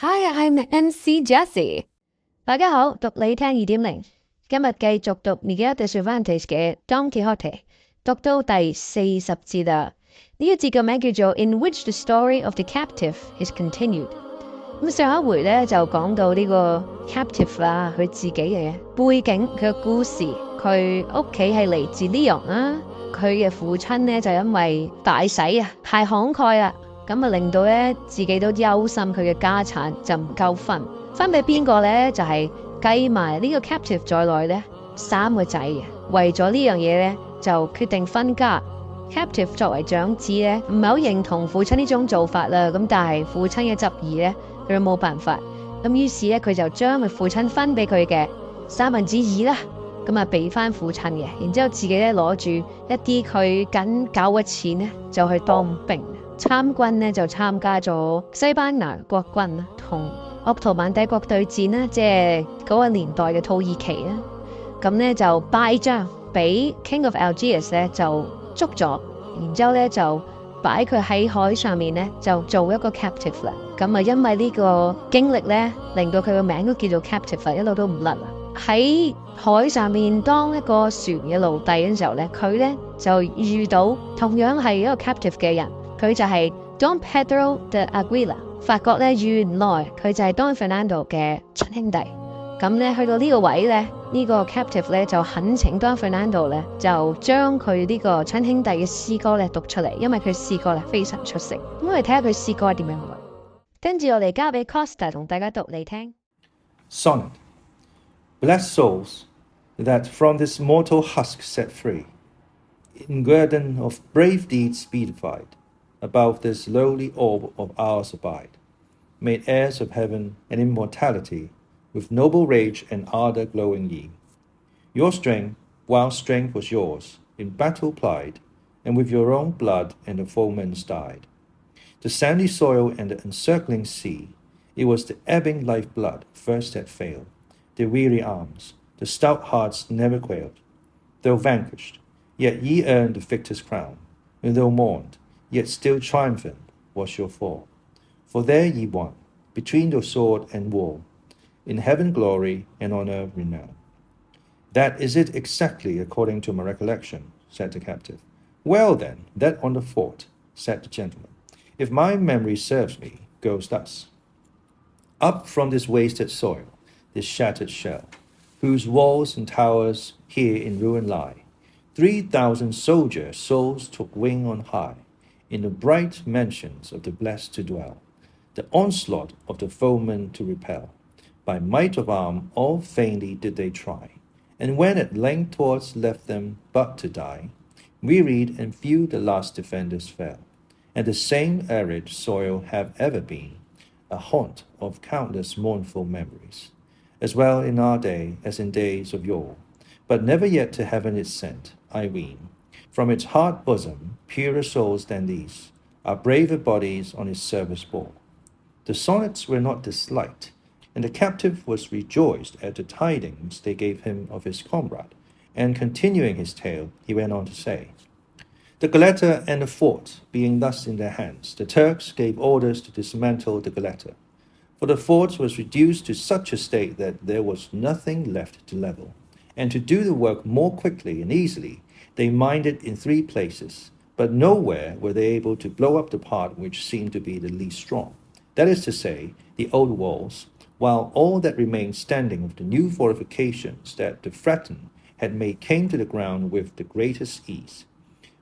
Hi, I'm MC Jessie. 大家好，讀你聽2.0，今日繼續讀 Miguel de Cervantes 嘅 Don Quixote， 讀到第40節啦。呢一節嘅名叫做 In which the story of the captive is continued。咁上一回咧就講到呢個 captive 啦，佢自己嘅背景，佢嘅故事，佢屋企係嚟自Leon啦，佢嘅父親咧就因為大使啊，太慷慨啦，咁啊令到咧自己都憂心佢嘅家產就唔夠分俾邊個咧？就係計埋呢個 captive 在內咧3個仔嘅，為咗呢樣嘢咧就決定分家。captive 作為長子咧唔係好認同父親呢種做法啦，咁但係父親嘅執意咧佢都冇辦法，咁於是咧佢就將佢父親分俾佢嘅2/3啦，咁啊俾翻父親嘅，然之後自己咧攞住一啲佢僅夠嘅錢咧就去當兵，參軍咧就參加咗西班牙國軍啦，同鄂圖曼帝國對戰啦，即係嗰個年代嘅土耳其啦，咁咧就敗仗，俾 King of Algiers 咧就捉咗，然之後咧就擺佢喺海上面咧就做一個 captive 啦。咁啊，因為呢個經歷咧，令到佢個名都叫做 captive 啦，一路都唔甩啦。喺海上面當一個船嘅奴隸嘅時候咧，佢咧就遇到同樣係一個 captive 嘅人，佢就係 Don Pedro de Aguila。發覺咧原來佢就係 Don Fernando 嘅親兄弟。咁咧去到呢個位咧，呢個 captive 咧就懇請 Don Fernando 咧就將佢呢個親兄弟嘅詩歌咧讀出嚟，因為佢詩歌咧非常出色。咁我哋睇下佢詩歌係點樣嘅。跟住我哋交俾 Costa 同大家讀嚟聽。Sonnet. Blessed souls that from this mortal husk set free, in guerdon of brave deeds beatified, above this lowly orb of ours abide, made heirs of heaven and immortality, with noble rage and ardour glowing ye. Your strength, while strength was yours, in battle plied, and with your own blood and the foeman's died. The sandy soil and the encircling sea, it was the ebbing life-blood first that failed. The weary arms, the stout hearts never quailed. Though vanquished, yet ye earned the victor's crown, and though mourned, yet still triumphant was your fall. For there ye won, between the sword and wall, in heaven glory and on earth renown. That is it exactly according to my recollection, said the captive. Well then, that on the fort, said the gentleman, if my memory serves me, goes thus. Up from this wasted soil, this shattered shell, whose walls and towers here in ruin lie, 3,000 soldier souls took wing on high, in the bright mansions of the blessed to dwell, the onslaught of the foeman to repel. By might of arm all vainly did they try, and when at length 'twas left them but to die, wearied and few the last defenders fell, and the same arid soil have ever been a haunt of countless mournful memories, as well in our day as in days of yore, but never yet to heaven is sent, I ween, from its hard bosom purer souls than these, our braver bodies on its service bore. The sonnets were not disliked, and the captive was rejoiced at the tidings they gave him of his comrade, and continuing his tale, he went on to say, the Goletta and the fort being thus in their hands, the Turks gave orders to dismantle the Goletta, for the fort was reduced to such a state that there was nothing left to level, and to do the work more quickly and easily, they mined it in 3 places, but nowhere were they able to blow up the part which seemed to be the least strong, that is to say, the old walls, while all that remained standing of the new fortifications that the threatened had made came to the ground with the greatest ease.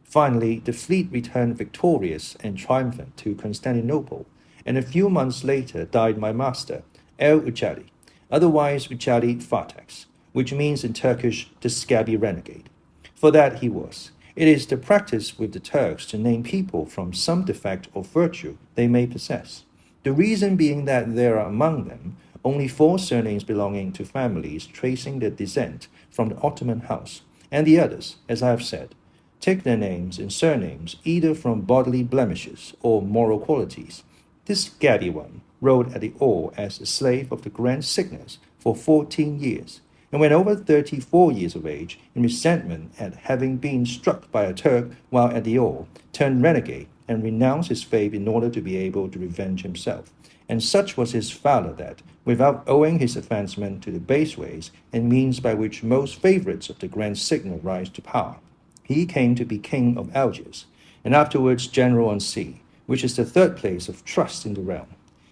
Finally, the fleet returned victorious and triumphant to Constantinople, and a few months later died my master, El Ucali, otherwise Ucali Fatex, which means in Turkish the scabby renegade. For that he was. It is the practice with the Turks to name people from some defect or virtue they may possess. The reason being that there are among them only 4 surnames belonging to families tracing their descent from the Ottoman house, and the others, as I have said, take their names and surnames either from bodily blemishes or moral qualities. This scabby one rode at the oar as a slave of the Grand Cygnus for 14 years, and when over 34 years of age, in resentment at having been struck by a Turk while at the oar, turned renegade and renounced his faith in order to be able to revenge himself, and such was his valor that, without owing his advancement to the base ways and means by which most favorites of the grand signal rise to power, he came to be king of Algiers, and afterwards general on sea, which is the third place of trust in the realm.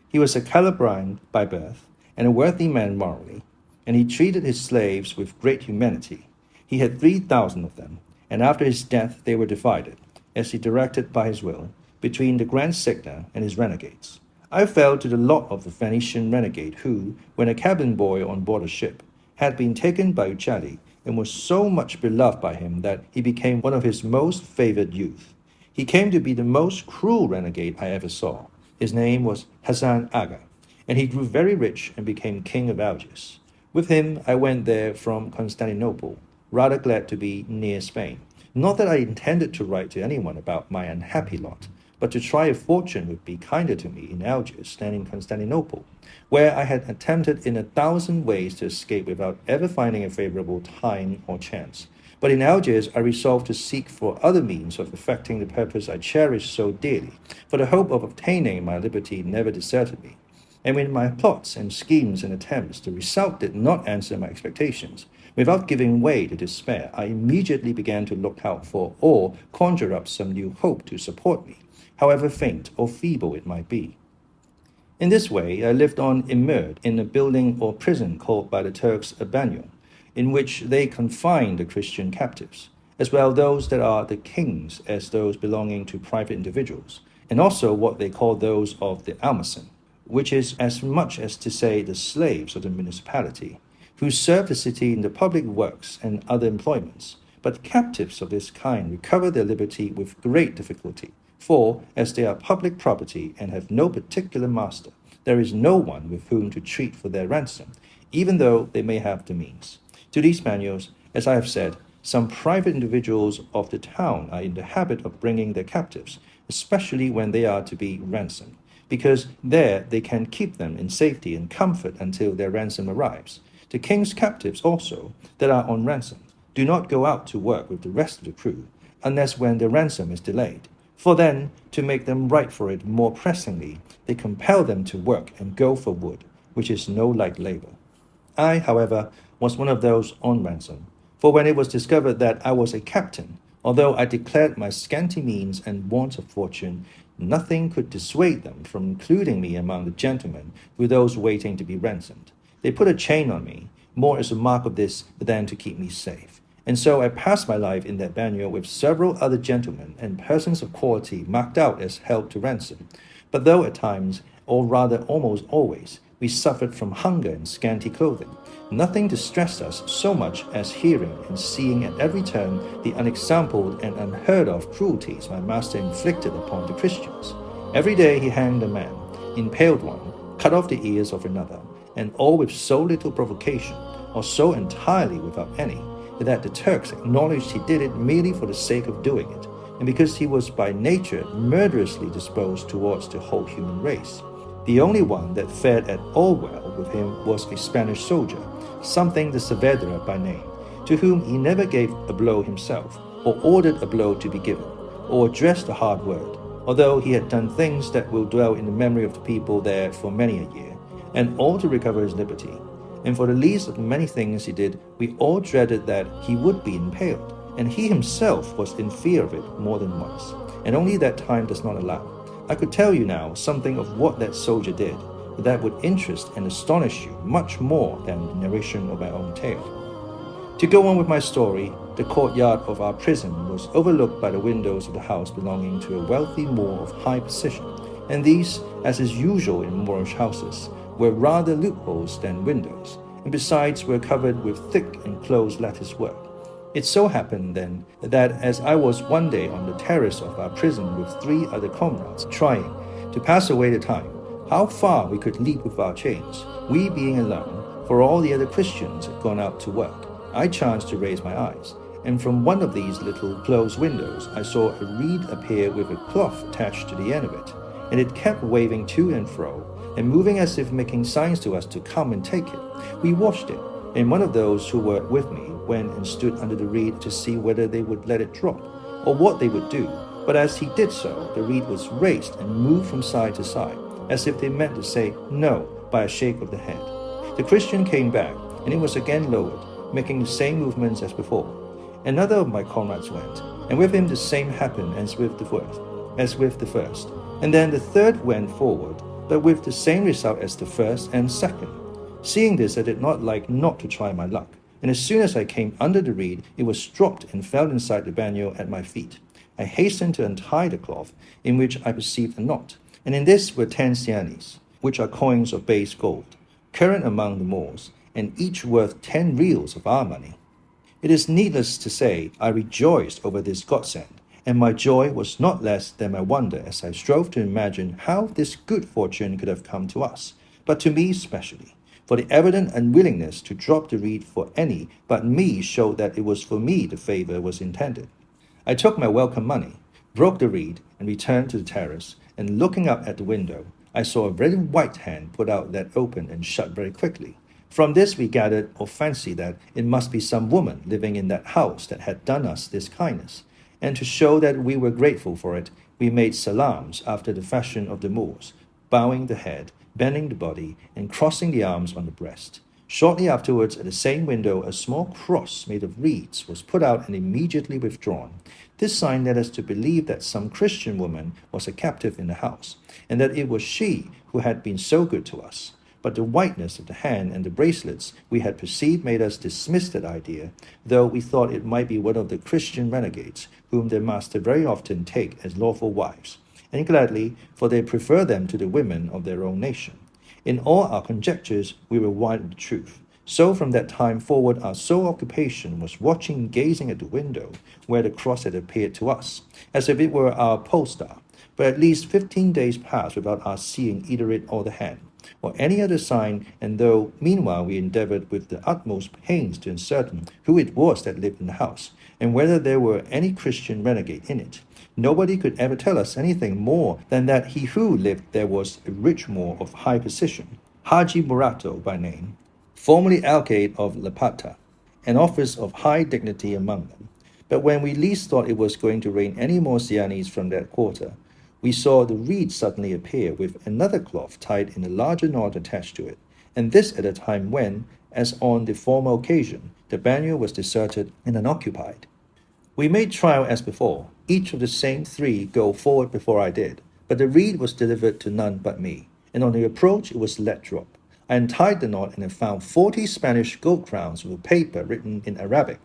He was a Calabrian by birth, and a worthy man morally, and he treated his slaves with great humanity. He had 3,000 of them, and after his death they were divided, as he directed by his will, between the Grand Signer and his renegades. I fell to the lot of the Venetian renegade who, when a cabin boy on board a ship, had been taken by Uccelli and was so much beloved by him that he became one of his most favored youth. He came to be the most cruel renegade I ever saw. His name was Hassan Aga, and he grew very rich and became king of Algiers. With him I went there from Constantinople, rather glad to be near Spain. Not that I intended to write to anyone about my unhappy lot, but to try if fortune would be kinder to me in Algiers than in Constantinople, where I had attempted in 1,000 ways to escape without ever finding a favorable time or chance. But in Algiers I resolved to seek for other means of effecting the purpose I cherished so dearly, for the hope of obtaining my liberty never deserted me. And when my plots and schemes and attempts, the result did not answer my expectations, without giving way to despair, I immediately began to look out for or conjure up some new hope to support me, however faint or feeble it might be. In this way, I lived on immured in a building or prison called by the Turks a banyo, in which they confine the Christian captives, as well those that are the kings as those belonging to private individuals, and also what they call those of the almacen, which is as much as to say the slaves of the municipality, who serve the city in the public works and other employments. But captives of this kind recover their liberty with great difficulty, for, as they are public property and have no particular master, there is no one with whom to treat for their ransom, even though they may have the means. To these manuals, as I have said, some private individuals of the town are in the habit of bringing their captives, especially when they are to be ransomed, because there they can keep them in safety and comfort until their ransom arrives. The king's captives also, that are on ransom, do not go out to work with the rest of the crew, unless when the ransom is delayed. For then, to make them right for it more pressingly, they compel them to work and go for wood, which is no light labor. I, however, was one of those on ransom, for when it was discovered that I was a captain, although I declared my scanty means and want of fortune, nothing could dissuade them from including me among the gentlemen with those waiting to be ransomed. They put a chain on me, more as a mark of this than to keep me safe. And so I passed my life in that banyo with several other gentlemen and persons of quality marked out as held to ransom. But though at times, or rather almost always, we suffered from hunger and scanty clothing, nothing distressed us so much as hearing and seeing at every turn the unexampled and unheard of cruelties my master inflicted upon the Christians. Every day he hanged a man, impaled one, cut off the ears of another, and all with so little provocation, or so entirely without any, that the Turks acknowledged he did it merely for the sake of doing it, and because he was by nature murderously disposed towards the whole human race. The only one that fared at all well with him was a Spanish soldier, something de Saavedra by name, to whom he never gave a blow himself, or ordered a blow to be given, or addressed a hard word, although he had done things that will dwell in the memory of the people there for many a year, and all to recover his liberty. And for the least of the many things he did, we all dreaded that he would be impaled, and he himself was in fear of it more than once, and only that time does not allow. I could tell you now something of what that soldier did, but that would interest and astonish you much more than the narration of my own tale. To go on with my story, the courtyard of our prison was overlooked by the windows of the house belonging to a wealthy Moor of high position, and these, as is usual in Moorish houses, were rather loopholes than windows, and besides were covered with thick and close lattice work. It so happened, then, that as I was one day on the terrace of our prison with 3 other comrades, trying to pass away the time, how far we could leap with our chains, we being alone, for all the other Christians had gone out to work, I chanced to raise my eyes, and from one of these little closed windows I saw a reed appear with a cloth attached to the end of it, and it kept waving to and fro, and moving as if making signs to us to come and take it. We watched it, and one of those who were with me went and stood under the reed to see whether they would let it drop, or what they would do. But as he did so, the reed was raised and moved from side to side, as if they meant to say no by a shake of the head. The Christian came back, and it was again lowered, making the same movements as before. Another of my comrades went, and with him the same happened as with the first. And then the third went forward, but with the same result as the first and second. Seeing this, I did not like not to try my luck, and as soon as I came under the reed, it was dropped and fell inside the bagnio at my feet. I hastened to untie the cloth, in which I perceived a knot, and in this were 10 cianis, which are coins of base gold, current among the Moors, and each worth 10 reals of our money. It is needless to say, I rejoiced over this godsend, and my joy was not less than my wonder as I strove to imagine how this good fortune could have come to us, but to me specially, for the evident unwillingness to drop the reed for any but me showed that it was for me the favour was intended. I took my welcome money, broke the reed, and returned to the terrace, and looking up at the window, I saw a very white hand put out that opened and shut very quickly. From this we gathered or fancied that it must be some woman living in that house that had done us this kindness, and to show that we were grateful for it, we made salams after the fashion of the Moors, bowing the head, bending the body, and crossing the arms on the breast. Shortly afterwards, at the same window, a small cross made of reeds was put out and immediately withdrawn. This sign led us to believe that some Christian woman was a captive in the house, and that it was she who had been so good to us. But the whiteness of the hand and the bracelets we had perceived made us dismiss that idea, though we thought it might be one of the Christian renegades, whom their master very often take as lawful wives, and gladly, for they prefer them to the women of their own nation. In all our conjectures we were wide of the truth. So from that time forward our sole occupation was watching and gazing at the window where the cross had appeared to us, as if it were our pole star. But at least 15 days passed without our seeing either it or the hand, or any other sign, and though meanwhile we endeavoured with the utmost pains to ascertain who it was that lived in the house, and whether there were any Christian renegade in it, nobody could ever tell us anything more than that he who lived there was a rich Moor of high position, Haji Murato by name, formerly alcalde of La Plata, an office of high dignity among them. But when we least thought it was going to rain any more cianis from that quarter, we saw the reed suddenly appear with another cloth tied in a larger knot attached to it, and this at a time when, as on the former occasion, the bagnio was deserted and unoccupied. We made trial as before, each of the same 3 go forward before I did, but the reed was delivered to none but me, and on the approach it was let drop. I untied the knot and I found 40 Spanish gold crowns with a paper written in Arabic,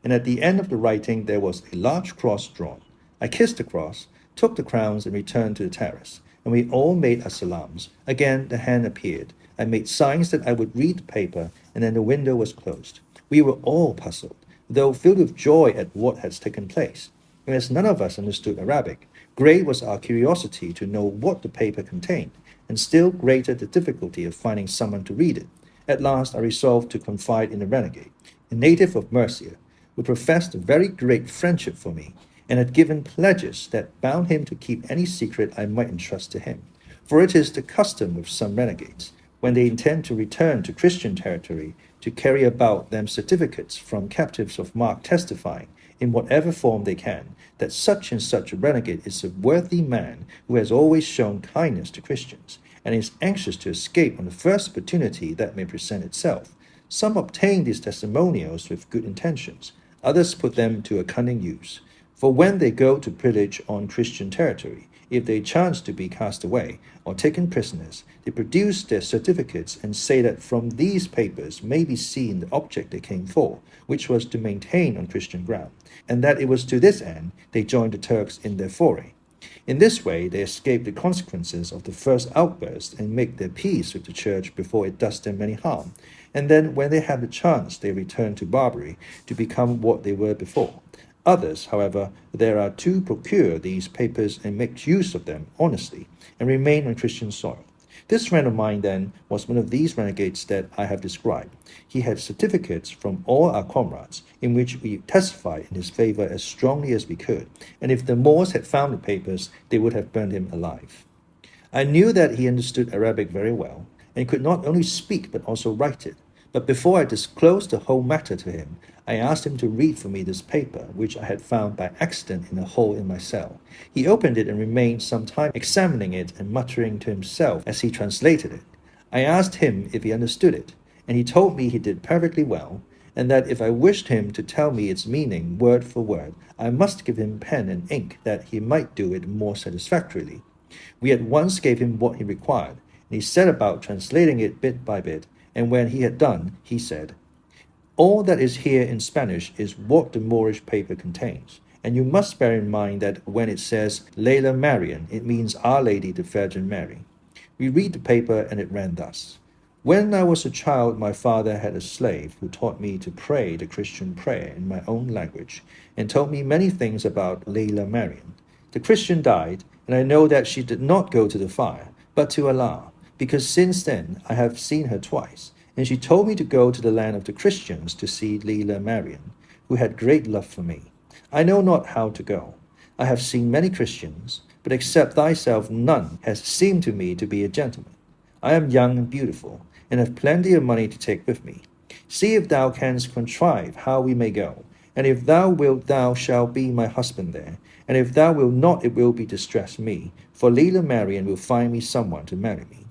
and at the end of the writing there was a large cross drawn. I kissed the cross, took the crowns and returned to the terrace, and we all made our salams. Again the hand appeared. I made signs that I would read the paper, and then the window was closed. We were all puzzled, though filled with joy at what had taken place, and as none of us understood Arabic, great was our curiosity to know what the paper contained, and still greater the difficulty of finding someone to read it. At last I resolved to confide in a renegade, a native of Murcia, who professed a very great friendship for me, and had given pledges that bound him to keep any secret I might entrust to him. For it is the custom with some renegades, when they intend to return to Christian territory, to carry about them certificates from captives of mark testifying, in whatever form they can, that such and such a renegade is a worthy man who has always shown kindness to Christians, and is anxious to escape on the first opportunity that may present itself. Some obtain these testimonials with good intentions, others put them to a cunning use. For when they go to pillage on Christian territory, if they chance to be cast away or taken prisoners, they produce their certificates and say that from these papers may be seen the object they came for, which was to maintain on Christian ground, and that it was to this end they joined the Turks in their foray. In this way they escape the consequences of the first outburst and make their peace with the church before it does them any harm, and then when they have the chance they return to Barbary to become what they were before. Others, however, there are to procure these papers and make use of them honestly, and remain on Christian soil. This friend of mine, then, was one of these renegades that I have described. He had certificates from all our comrades, in which we testified in his favour as strongly as we could, and if the Moors had found the papers, they would have burned him alive. I knew that he understood Arabic very well, and could not only speak but also write it, But before I disclosed the whole matter to him, I asked him to read for me this paper, which I had found by accident in a hole in my cell. He opened it and remained some time examining it and muttering to himself as he translated it. I asked him if he understood it, and he told me he did perfectly well, and that if I wished him to tell me its meaning word for word, I must give him pen and ink that he might do it more satisfactorily. We at once gave him what he required, and he set about translating it bit by bit, and when he had done, he said, "All that is here in Spanish is what the Moorish paper contains, and you must bear in mind that when it says Layla Marian, it means Our Lady the Virgin Mary." We read the paper, and it ran thus. "When I was a child, my father had a slave who taught me to pray the Christian prayer in my own language, and told me many things about Layla Marian. The Christian died, and I know that she did not go to the fire, but to Allah, because since then I have seen her twice, and she told me to go to the land of the Christians to see Layla Marian, who had great love for me. I know not how to go. I have seen many Christians, but except thyself none has seemed to me to be a gentleman. I am young and beautiful, and have plenty of money to take with me. See if thou canst contrive how we may go, and if thou wilt thou shalt be my husband there, and if thou wilt not it will be distress me, for Layla Marian will find me someone to marry me.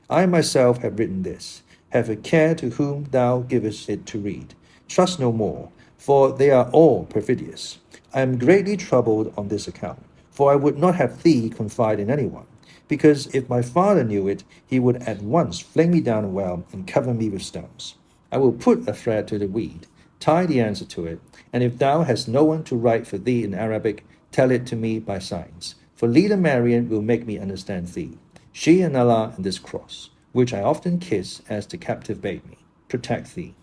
I myself have written this. Have a care to whom thou givest it to read. Trust no more, for they are all perfidious. I am greatly troubled on this account, for I would not have thee confide in anyone, because if my father knew it, he would at once fling me down a well and cover me with stones. I will put a thread to the reed, tie the answer to it, and if thou hast no one to write for thee in Arabic, tell it to me by signs, for Layla Marian will make me understand thee. She and Allah and this cross, which I often kiss as the captive bade me, protect thee."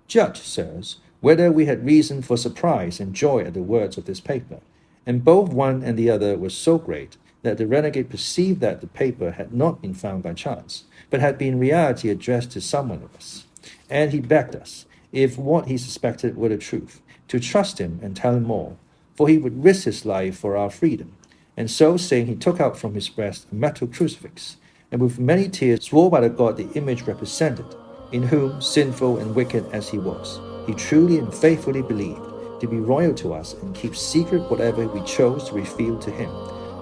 Judge, sirs, whether we had reason for surprise and joy at the words of this paper, and both one and the other were so great that the renegade perceived that the paper had not been found by chance, but had been in reality addressed to someone of us, and he begged us, if what he suspected were the truth, to trust him and tell him all, for he would risk his life for our freedom. And so saying, he took out from his breast a metal crucifix, and with many tears swore by the God the image represented, in whom, sinful and wicked as he was, he truly and faithfully believed, to be royal to us and keep secret whatever we chose to reveal to him.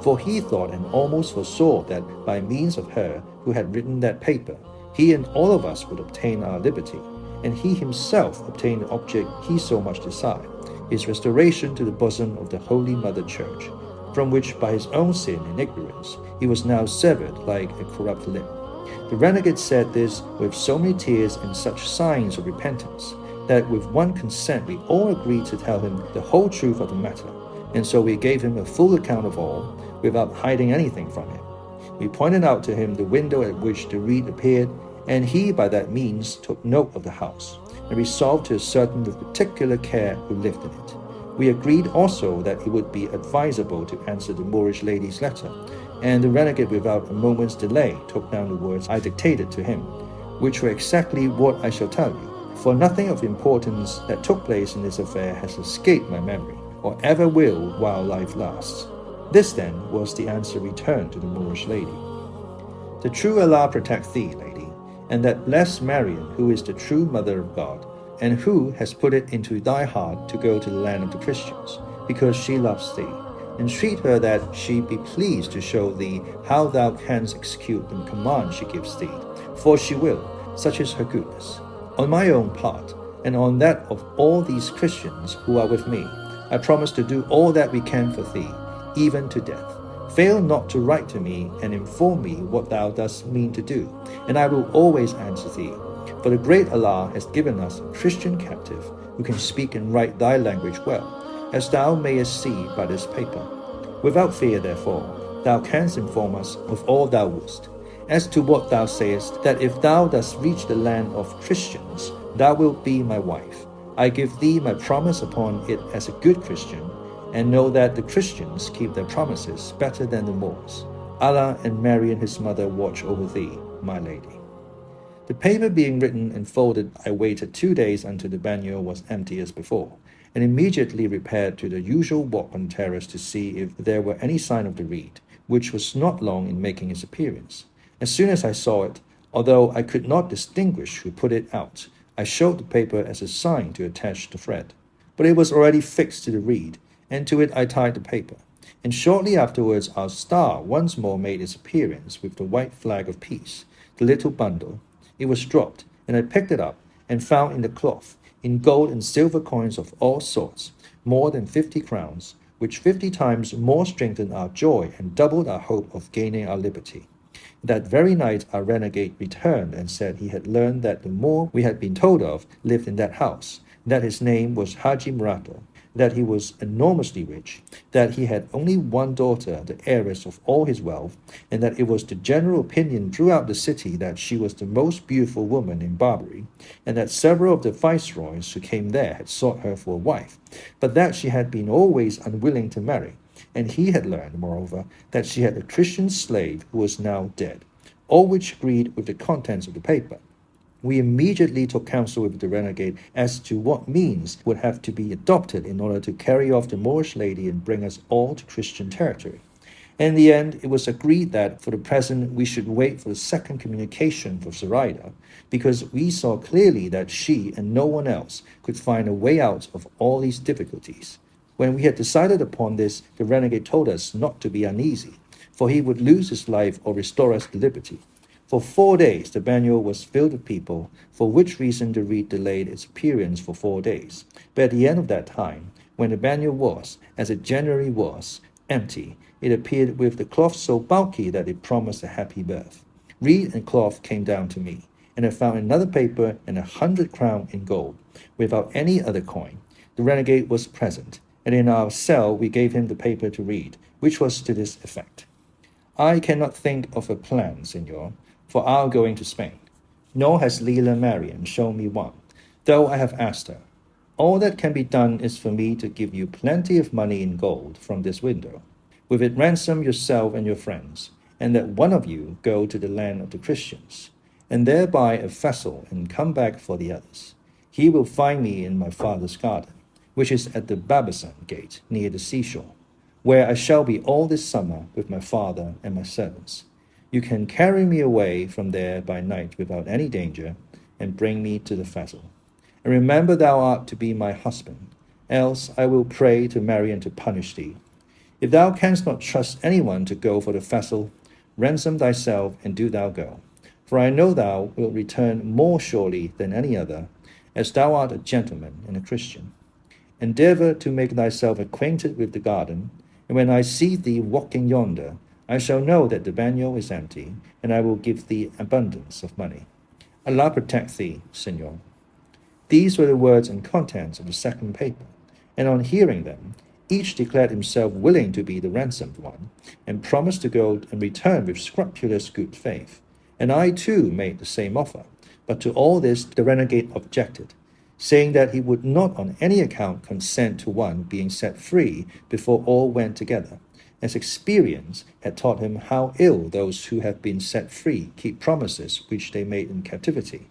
For he thought and almost foresaw that by means of her who had written that paper, he and all of us would obtain our liberty, and he himself obtain the object he so much desired, his restoration to the bosom of the Holy Mother Church, from which by his own sin and ignorance he was now severed like a corrupt limb. The renegade said this with so many tears and such signs of repentance, that with one consent we all agreed to tell him the whole truth of the matter, and so we gave him a full account of all, without hiding anything from him. We pointed out to him the window at which the reed appeared, and he by that means took note of the house, and resolved to ascertain with particular care who lived in it. We agreed also that it would be advisable to answer the Moorish lady's letter, and the renegade without a moment's delay took down the words I dictated to him, which were exactly what I shall tell you, for nothing of importance that took place in this affair has escaped my memory, or ever will while life lasts. This then was the answer returned to the Moorish lady. The true Allah protect thee, lady, and that blessed Marian who is the true mother of God, and who has put it into thy heart to go to the land of the Christians, because she loves thee. Entreat her that she be pleased to show thee how thou canst execute the command she gives thee, for she will, such is her goodness. On my own part, and on that of all these Christians who are with me, I promise to do all that we can for thee, even to death. Fail not to write to me and inform me what thou dost mean to do, and I will always answer thee. For the great Allah has given us a Christian captive who can speak and write thy language well, as thou mayest see by this paper. Without fear, therefore, thou canst inform us of all thou wouldst. As to what thou sayest, that if thou dost reach the land of Christians, thou wilt be my wife. I give thee my promise upon it as a good Christian, and know that the Christians keep their promises better than the Moors. Allah and Mary and his mother watch over thee, my lady. The paper being written and folded, I waited 2 days until the bagnio was empty as before, and immediately repaired to the usual walk on terrace to see if there were any sign of the reed, which was not long in making its appearance. As soon as I saw it, Although I could not distinguish who put it out, I showed the paper as a sign to attach the thread. But it was already fixed to the reed, and to it I tied the paper. And shortly afterwards our star once more made its appearance with the white flag of peace, the little bundle. It was dropped, and I picked it up, and found in the cloth, in gold and silver coins of all sorts, more than 50 crowns, which 50 times more strengthened our joy and doubled our hope of gaining our liberty. That very night our renegade returned and said he had learned that the Moor we had been told of lived in that house, that his name was Haji Murato, that he was enormously rich, that he had only one daughter, the heiress of all his wealth, and that it was the general opinion throughout the city that she was the most beautiful woman in Barbary, and that several of the viceroys who came there had sought her for a wife, but that she had been always unwilling to marry. And he had learned, moreover, that she had a Christian slave who was now dead, all which agreed with the contents of the paper. We immediately took counsel with the renegade as to what means would have to be adopted in order to carry off the Moorish lady and bring us all to Christian territory. In the end, it was agreed that for the present we should wait for the second communication from Zoraida, because we saw clearly that she and no one else could find a way out of all these difficulties. When we had decided upon this, the renegade told us not to be uneasy, for he would lose his life or restore us to liberty. For 4 days the bagnio was filled with people, for which reason the reed delayed its appearance for 4 days. But at the end of that time, when the bagnio was, as it generally was, empty, it appeared with the cloth so bulky that it promised a happy birth. Reed and cloth came down to me, and I found another paper and 100 crowns in gold, without any other coin. The renegade was present, and in our cell we gave him the paper to read, which was to this effect. I cannot think of a plan, Senor, for our going to Spain, nor has Leila Marian shown me one, though I have asked her. All that can be done is for me to give you plenty of money in gold from this window. With it ransom yourself and your friends, and let one of you go to the land of the Christians, and there buy a vessel and come back for the others. He will find me in my father's garden, which is at the Babazon gate near the seashore, where I shall be all this summer with my father and my servants. You can carry me away from there by night without any danger, and bring me to the vessel. And remember thou art to be my husband, else I will pray to Marian to punish thee. If thou canst not trust anyone to go for the vessel, ransom thyself and do thou go. For I know thou wilt return more surely than any other, as thou art a gentleman and a Christian. Endeavour to make thyself acquainted with the garden, and when I see thee walking yonder, I shall know that the bagnio is empty, and I will give thee abundance of money. Allah protect thee, Senor. These were the words and contents of the second paper, and on hearing them, each declared himself willing to be the ransomed one, and promised to go and return with scrupulous good faith. And I too made the same offer, but to all this the renegade objected, saying that he would not on any account consent to one being set free before all went together, as experience had taught him how ill those who have been set free keep promises which they made in captivity.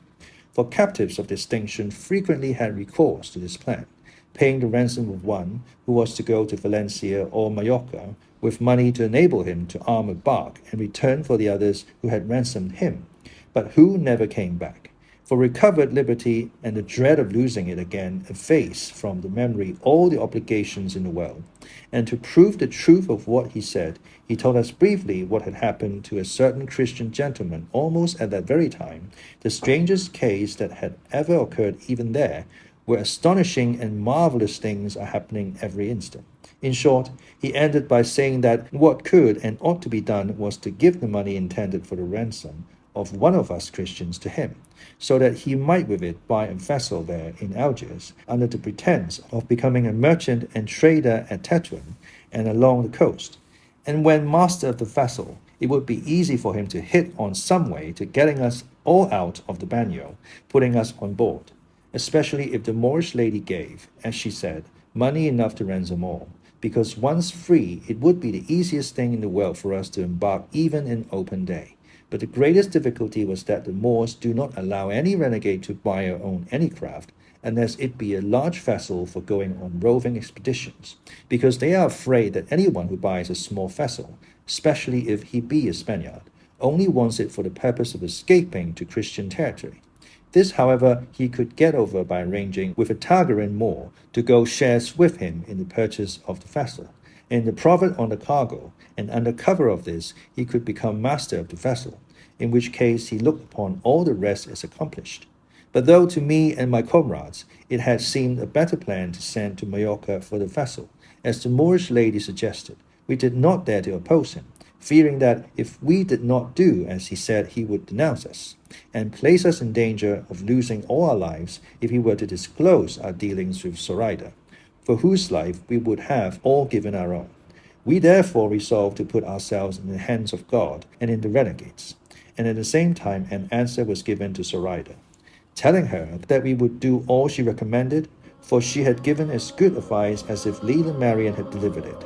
For captives of distinction frequently had recourse to this plan, paying the ransom of one who was to go to Valencia or Majorca with money to enable him to arm a bark and return for the others who had ransomed him, but who never came back. For recovered liberty and the dread of losing it again effaced from the memory all the obligations in the world. And to prove the truth of what he said, he told us briefly what had happened to a certain Christian gentleman almost at that very time, the strangest case that had ever occurred even there, where astonishing and marvelous things are happening every instant. In short, he ended by saying that what could and ought to be done was to give the money intended for the ransom of one of us Christians to him, so that he might with it buy a vessel there in Algiers, under the pretense of becoming a merchant and trader at Tetuan and along the coast. And when master of the vessel, it would be easy for him to hit on some way to getting us all out of the bagnio, putting us on board, especially if the Moorish lady gave, as she said, money enough to ransom all, because once free, it would be the easiest thing in the world for us to embark even in open day. But the greatest difficulty was that the Moors do not allow any renegade to buy or own any craft, unless it be a large vessel for going on roving expeditions, because they are afraid that anyone who buys a small vessel, especially if he be a Spaniard, only wants it for the purpose of escaping to Christian territory. This, however, he could get over by arranging with a Targaryen Moor to go shares with him in the purchase of the vessel, and the profit on the cargo, and under cover of this, he could become master of the vessel, in which case he looked upon all the rest as accomplished. But though to me and my comrades it had seemed a better plan to send to Majorca for the vessel, as the Moorish lady suggested, we did not dare to oppose him, fearing that if we did not do as he said, he would denounce us, and place us in danger of losing all our lives if he were to disclose our dealings with Zoraida, for whose life we would have all given our own. We therefore resolved to put ourselves in the hands of God and in the renegades, and at the same time an answer was given to Zoraida, telling her that we would do all she recommended, for she had given as good advice as if Leland Marion had delivered it,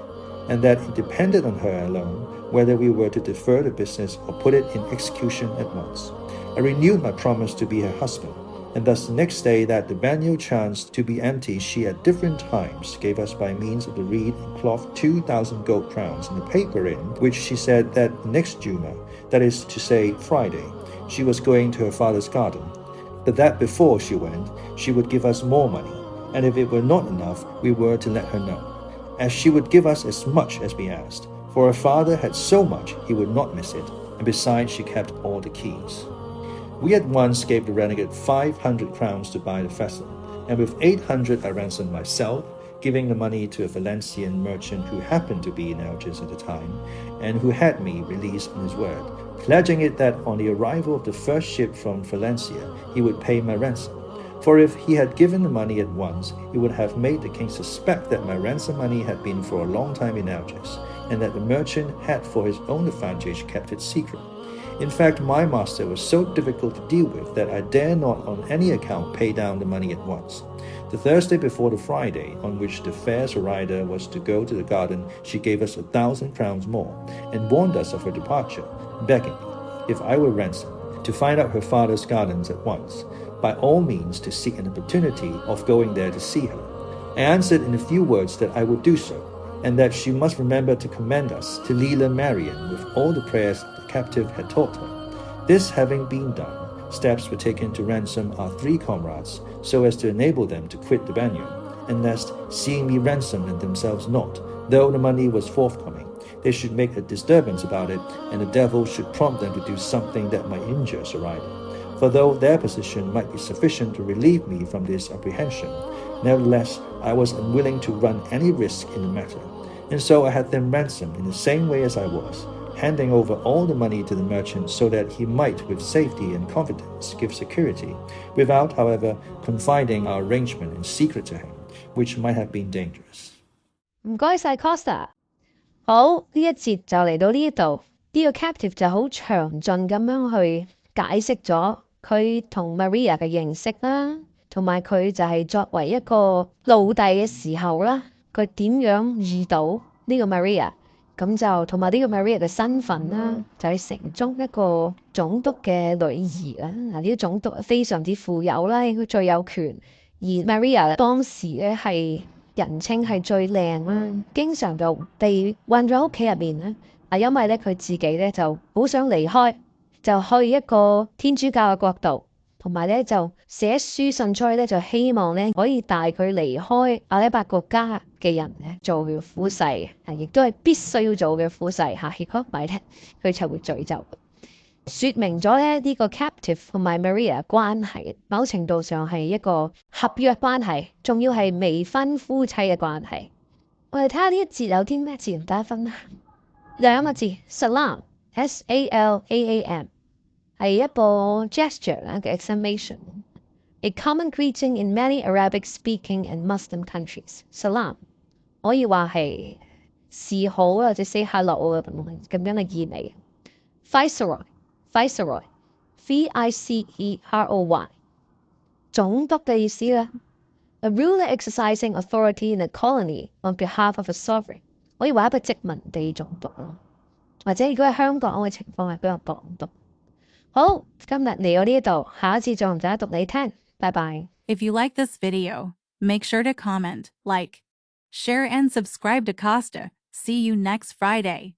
and that it depended on her alone whether we were to defer the business or put it in execution at once. I renewed my promise to be her husband, and thus the next day that the venue chanced to be empty, she at different times gave us by means of the reed and cloth 2,000 gold crowns in the paper in which she said that next Juma, that is to say Friday, she was going to her father's garden, but that before she went, she would give us more money, and if it were not enough, we were to let her know, as she would give us as much as we asked, for her father had so much he would not miss it, and besides she kept all the keys. We at once gave the renegade 500 crowns to buy the vessel, and with 800 I ransomed myself, giving the money to a Valencian merchant who happened to be in Algiers at the time, and who had me released on his word, pledging it that on the arrival of the first ship from Valencia he would pay my ransom. For if he had given the money at once, he would have made the king suspect that my ransom money had been for a long time in Algiers, and that the merchant had for his own advantage kept it secret. In fact, my master was so difficult to deal with that I dare not on any account pay down the money at once. The Thursday before the Friday, on which the fair Zoraida was to go to the garden, she gave us 1,000 crowns more, and warned us of her departure, begging me, if I were ransomed, to find out her father's gardens at once, by all means to seek an opportunity of going there to see her. I answered in a few words that I would do so, and that she must remember to commend us to Leland Marion with all the prayers the captive had taught her. This having been done, steps were taken to ransom our 3 comrades, so as to enable them to quit the bagnio, and lest, seeing me ransomed and themselves not, though the money was forthcoming, they should make a disturbance about it, and the devil should prompt them to do something that might injure Zoraida. For though their position might be sufficient to relieve me from this apprehension, nevertheless I was unwilling to run any risk in the matter, and so I had them ransomed in the same way as I was, handing over all the money to the merchant so that he might with safety and confidence give security, without, however, confiding our arrangement in secret to him, which might have been dangerous. 唔該晒 Costa。好，呢一節就嚟到呢度，呢個 captive 就好詳盡咁樣去解釋咗佢同 Maria 嘅認識啦，同埋佢就係作為一個奴隸嘅時候啦，佢點樣遇到呢個 Maria， 咁就同埋呢個 Maria 嘅身份啦，就係城中一個總督嘅女兒啦。嗱，呢個總督非常之富有啦，應該最有權，而 Maria 當時咧係人稱係最靚啦，經常就被困咗屋企入面啦。因為咧佢自己咧就好想離開，就去一個天主教嘅國度，同埋咧就寫書信出去咧，就希望咧可以帶佢離開阿拉伯國家嘅人咧做佢夫婿，亦都係必須要做嘅夫婿嚇。如果唔係咧，佢就會詛咒。説明咗咧呢個 captive 同埋 Maria 關係，某程度上係一個合約關係，仲要係未婚夫妻嘅關係。我哋睇下呢一節有啲咩字同大家分享。兩個字 Salaam S-A-L-A-A-M 係一個 gesture 啦嘅 exclamation，a common greeting in many Arabic-speaking and Muslim countries. Salaam 可以話係示好或者 say hello 咁樣嘅意味。Viceroy V-I-C-E-R-O-Y 總督嘅意思啦。A ruler exercising authority in a colony on behalf of a sovereign， 可以話一個殖民地總督咯，或者如果係香港嘅情況係比較港督。好，今日嚟到呢度，下一次再同大家讀你聽，拜拜。If you like this video, make sure to comment, like, share and subscribe to Costa. See you next Friday.